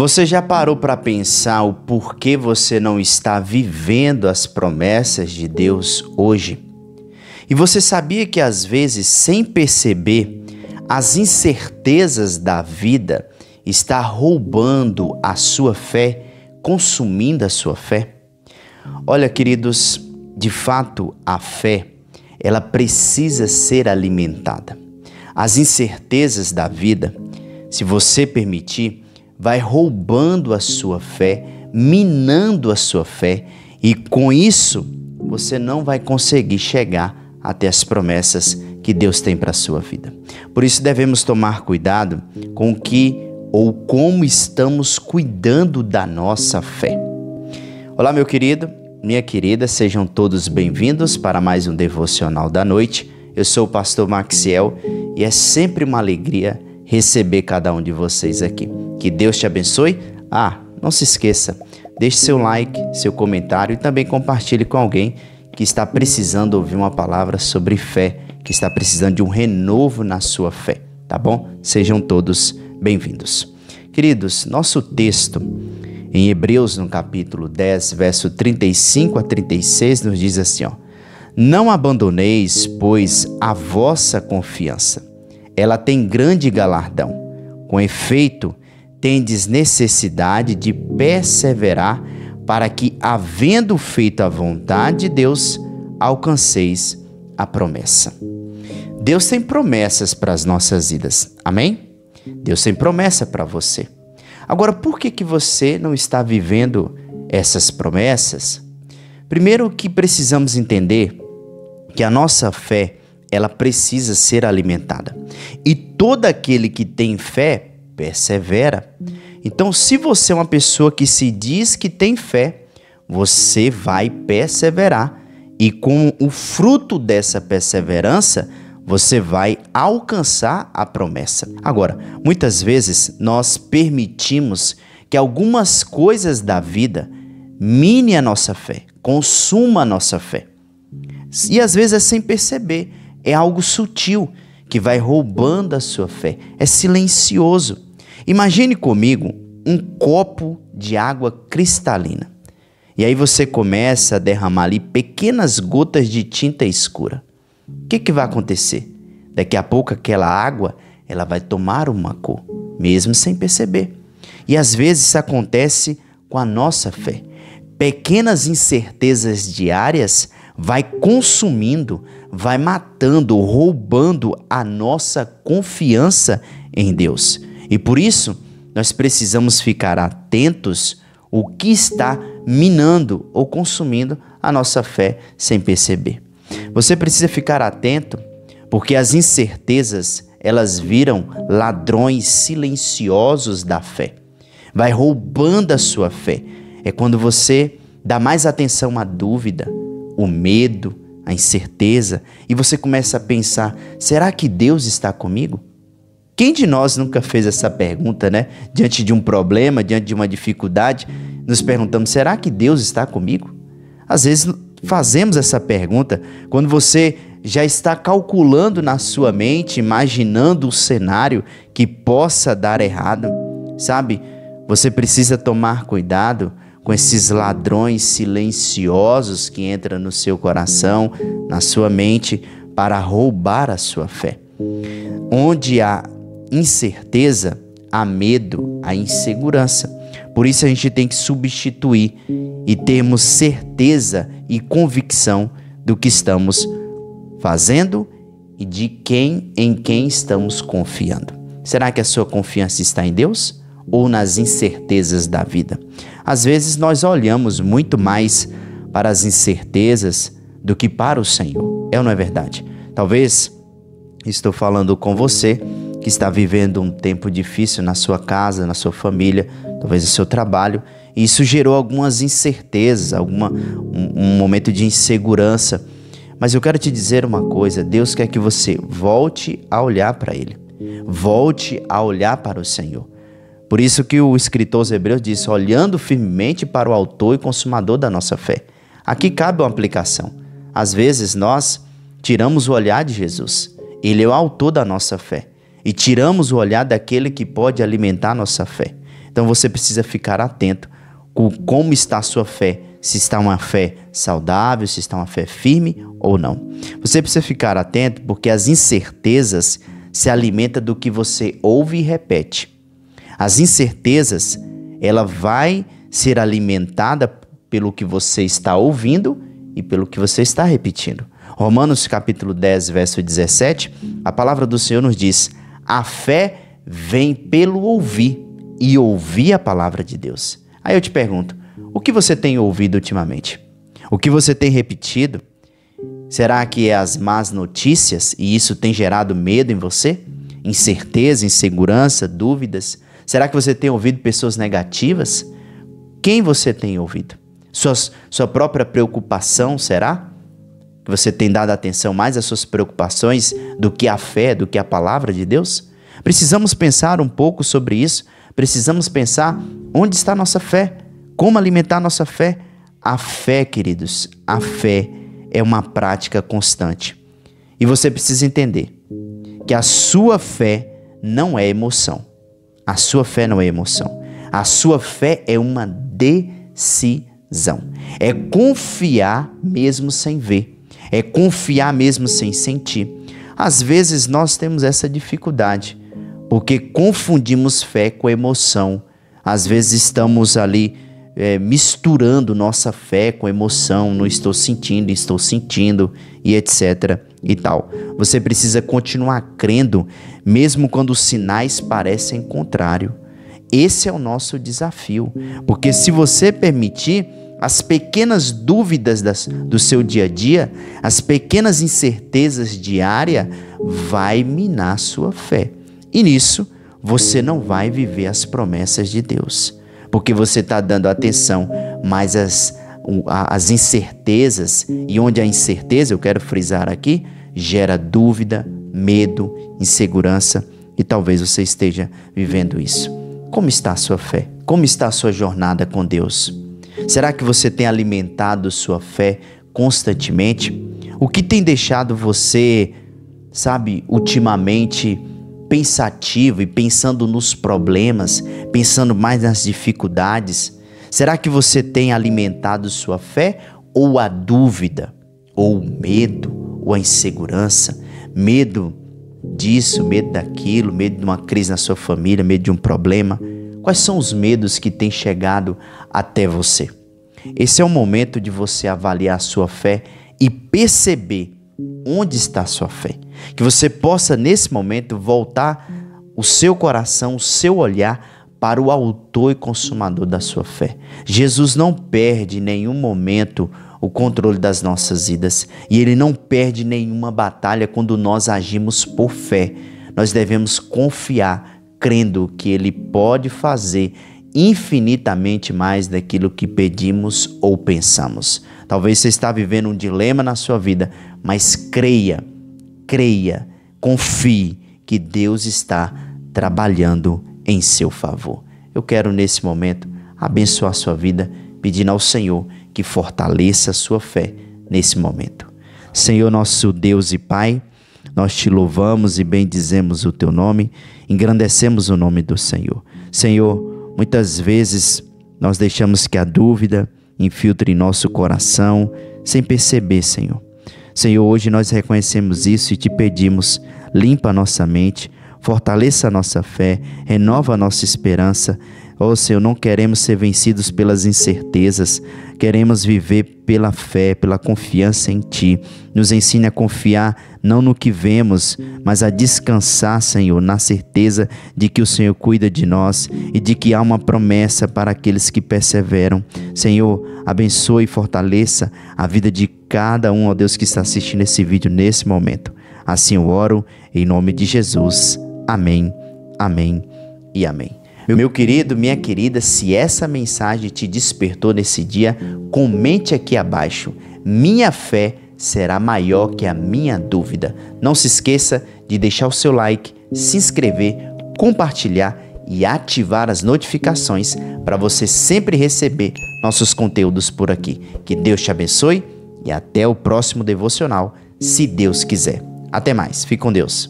Você já parou para pensar o porquê você não está vivendo as promessas de Deus hoje? E você sabia que às vezes, sem perceber, as incertezas da vida está roubando a sua fé, consumindo a sua fé? Olha, queridos, de fato, a fé, ela precisa ser alimentada. As incertezas da vida, se você permitir, vai roubando a sua fé, minando a sua fé, e com isso você não vai conseguir chegar até as promessas que Deus tem para a sua vida. Por isso devemos tomar cuidado com o que ou como estamos cuidando da nossa fé. Olá, meu querido, minha querida, sejam todos bem-vindos para mais um Devocional da Noite. Eu sou o pastor Maxiel e é sempre uma alegria receber cada um de vocês aqui. Que Deus te abençoe. Não se esqueça, deixe seu like, seu comentário e também compartilhe com alguém que está precisando ouvir uma palavra sobre fé, que está precisando de um renovo na sua fé, tá bom? Sejam todos bem-vindos. Queridos, nosso texto em Hebreus, no capítulo 10, verso 35 a 36, nos diz assim, Não abandoneis, pois, a vossa confiança. Ela tem grande galardão. Com efeito, tendes necessidade de perseverar para que, havendo feito a vontade de Deus, alcanceis a promessa. Deus tem promessas para as nossas vidas, amém? Deus tem promessa para você. Agora, por que você não está vivendo essas promessas? Primeiro que precisamos entender que a nossa fé, ela precisa ser alimentada. E todo aquele que tem fé, persevera. Então, se você é uma pessoa que se diz que tem fé, você vai perseverar. E com o fruto dessa perseverança, você vai alcançar a promessa. Agora, muitas vezes nós permitimos que algumas coisas da vida minem a nossa fé, consumam a nossa fé. E às vezes é sem perceber, é algo sutil que vai roubando a sua fé, é silencioso. Imagine comigo um copo de água cristalina. E aí você começa a derramar ali pequenas gotas de tinta escura. O que vai acontecer? Daqui a pouco aquela água, ela vai tomar uma cor, mesmo sem perceber. E às vezes isso acontece com a nossa fé. Pequenas incertezas diárias vai consumindo, vai matando, roubando a nossa confiança em Deus. E por isso, nós precisamos ficar atentos ao que está minando ou consumindo a nossa fé sem perceber. Você precisa ficar atento, porque as incertezas, elas viram ladrões silenciosos da fé. Vai roubando a sua fé. É quando você dá mais atenção à dúvida, o medo, a incerteza, e você começa a pensar, será que Deus está comigo? Quem de nós nunca fez essa pergunta, né? Diante de um problema, diante de uma dificuldade, nos perguntamos, será que Deus está comigo? Às vezes fazemos essa pergunta quando você já está calculando na sua mente, imaginando o cenário que possa dar errado. Sabe, você precisa tomar cuidado com esses ladrões silenciosos que entram no seu coração, na sua mente, para roubar a sua fé. Onde há incerteza, há medo, há insegurança. Por isso a gente tem que substituir e termos certeza e convicção do que estamos fazendo e em quem estamos confiando. Será que a sua confiança está em Deus ou nas incertezas da vida? Às vezes nós olhamos muito mais para as incertezas do que para o Senhor. É ou não é verdade? Talvez estou falando com você que está vivendo um tempo difícil na sua casa, na sua família, talvez no seu trabalho, e isso gerou algumas incertezas, um momento de insegurança. Mas eu quero te dizer uma coisa, Deus quer que você volte a olhar para Ele, volte a olhar para o Senhor. Por isso que o escritor aos Hebreus disse, olhando firmemente para o autor e consumador da nossa fé. Aqui cabe uma aplicação. Às vezes nós tiramos o olhar de Jesus, Ele é o autor da nossa fé. E tiramos o olhar daquele que pode alimentar nossa fé. Então você precisa ficar atento com como está a sua fé, se está uma fé saudável, se está uma fé firme ou não. Você precisa ficar atento porque as incertezas se alimentam do que você ouve e repete. As incertezas, ela vai ser alimentada pelo que você está ouvindo e pelo que você está repetindo. Romanos capítulo 10, verso 17, a palavra do Senhor nos diz: a fé vem pelo ouvir e ouvir a palavra de Deus. Aí eu te pergunto, o que você tem ouvido ultimamente? O que você tem repetido? Será que é as más notícias e isso tem gerado medo em você? Incerteza, insegurança, dúvidas? Será que você tem ouvido pessoas negativas? Quem você tem ouvido? Sua própria preocupação, será? Que você tem dado atenção mais às suas preocupações do que à fé, do que à palavra de Deus? Precisamos pensar um pouco sobre isso. Precisamos pensar onde está a nossa fé, como alimentar a nossa fé. A fé, queridos, a fé é uma prática constante. E você precisa entender que a sua fé não é emoção. A sua fé não é emoção. A sua fé é uma decisão. É confiar mesmo sem ver. É confiar mesmo sem sentir. Às vezes nós temos essa dificuldade, porque confundimos fé com emoção. Às vezes estamos ali misturando nossa fé com emoção, não estou sentindo e etc e tal. Você precisa continuar crendo, mesmo quando os sinais parecem contrário. Esse é o nosso desafio, porque se você permitir, as pequenas dúvidas do seu dia a dia, as pequenas incertezas diárias, vai minar sua fé. E nisso, você não vai viver as promessas de Deus, porque você está dando atenção mais às incertezas, e onde a incerteza, eu quero frisar aqui, gera dúvida, medo, insegurança, e talvez você esteja vivendo isso. Como está a sua fé? Como está a sua jornada com Deus? Será que você tem alimentado sua fé constantemente? O que tem deixado você, ultimamente pensativo e pensando nos problemas, pensando mais nas dificuldades? Será que você tem alimentado sua fé ou a dúvida, ou o medo, ou a insegurança? Medo disso, medo daquilo, medo de uma crise na sua família, medo de um problema? Quais são os medos que têm chegado até você? Esse é o momento de você avaliar a sua fé e perceber onde está a sua fé. Que você possa, nesse momento, voltar o seu coração, o seu olhar para o autor e consumador da sua fé. Jesus não perde em nenhum momento o controle das nossas vidas, e Ele não perde nenhuma batalha quando nós agimos por fé. Nós devemos confiar, crendo que Ele pode fazer infinitamente mais daquilo que pedimos ou pensamos. Talvez você está vivendo um dilema na sua vida, mas creia, confie que Deus está trabalhando em seu favor. Eu quero nesse momento abençoar a sua vida, pedindo ao Senhor que fortaleça a sua fé nesse momento. Senhor, nosso Deus e Pai, nós te louvamos e bendizemos o teu nome, engrandecemos o nome do Senhor. Senhor, muitas vezes nós deixamos que a dúvida infiltre em nosso coração sem perceber, Senhor. Senhor, hoje nós reconhecemos isso e te pedimos, limpa a nossa mente, fortaleça a nossa fé, renova a nossa esperança. Oh, Senhor, não queremos ser vencidos pelas incertezas, queremos viver pela fé, pela confiança em Ti. Nos ensine a confiar não no que vemos, mas a descansar, Senhor, na certeza de que o Senhor cuida de nós e de que há uma promessa para aqueles que perseveram. Senhor, abençoe e fortaleça a vida de cada um, ó Deus, que está assistindo esse vídeo nesse momento. Assim eu oro, em nome de Jesus. Amém, amém e amém. Meu querido, minha querida, se essa mensagem te despertou nesse dia, comente aqui abaixo. Minha fé será maior que a minha dúvida. Não se esqueça de deixar o seu like, se inscrever, compartilhar e ativar as notificações para você sempre receber nossos conteúdos por aqui. Que Deus te abençoe e até o próximo devocional, se Deus quiser. Até mais. Fique com Deus.